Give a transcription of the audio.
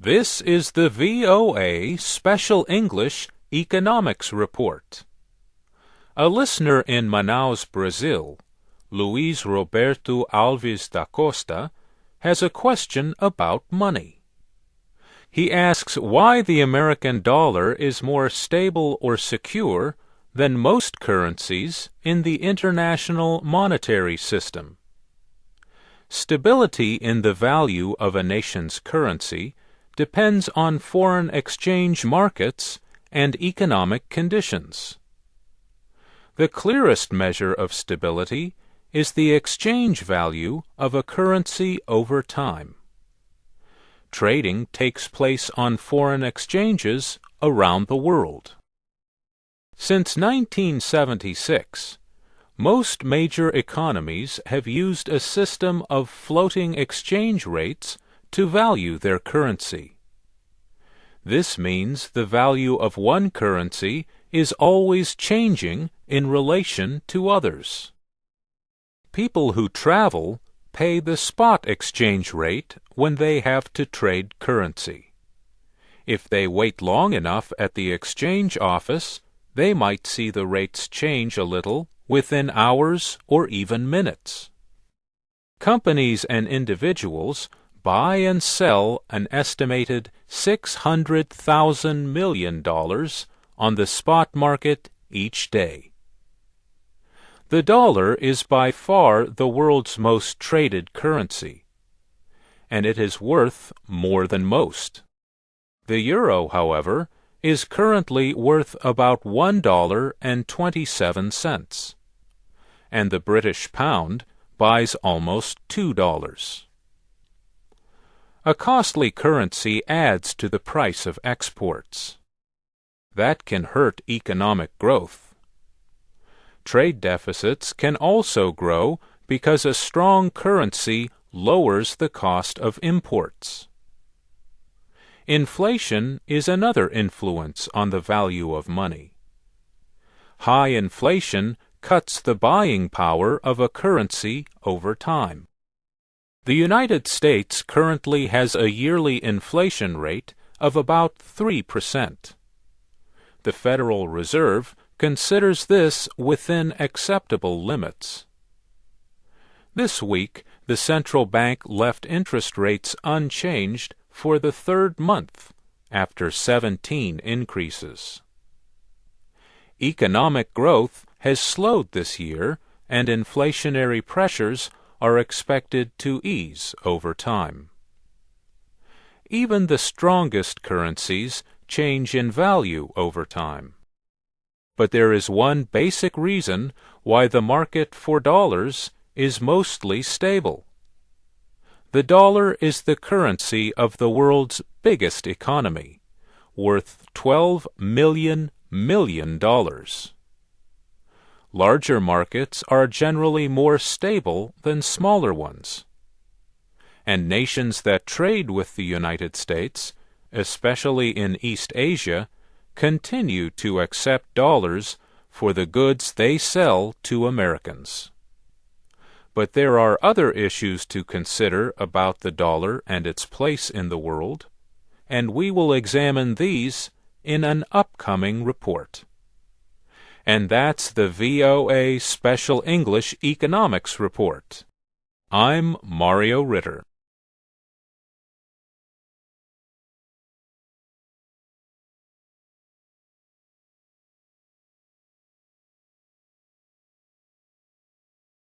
This is the VOA Special English Economics Report. A listener in Manaus, Brazil, Luiz Roberto Alves da Costa, has a question about money. He asks why the American dollar is more stable or secure than most currencies in the international monetary system. Stability in the value of a nation's currency depends on foreign exchange markets and economic conditions. The clearest measure of stability is the exchange value of a currency over time. Trading takes place on foreign exchanges around the world. Since 1976, most major economies have used a system of floating exchange rates to value their currency. This means the value of one currency is always changing in relation to others. People who travel pay the spot exchange rate when they have to trade currency. If they wait long enough at the exchange office, they might see the rates change a little within hours or even minutes. Companies and individuals buy and sell an estimated $600,000 million on the spot market each day. The dollar is by far the world's most traded currency, and it is worth more than most. The euro, however, is currently worth about $1.27, and the British pound buys almost $2. A costly currency adds to the price of exports. That can hurt economic growth. Trade deficits can also grow because a strong currency lowers the cost of imports. Inflation is another influence on the value of money. High inflation cuts the buying power of a currency over time. The United States currently has a yearly inflation rate of about 3%. The Federal Reserve considers this within acceptable limits. This week, the central bank left interest rates unchanged for the third month after 17 increases. Economic growth has slowed this year, and inflationary pressures are expected to ease over time. Even the strongest currencies change in value over time. But there is one basic reason why the market for dollars is mostly stable. The dollar is the currency of the world's biggest economy, worth $12 million. Larger markets are generally more stable than smaller ones. And nations that trade with the United States, especially in East Asia, continue to accept dollars for the goods they sell to Americans. But there are other issues to consider about the dollar and its place in the world, and we will examine these in an upcoming report. And that's the VOA Special English Economics Report. I'm Mario Ritter.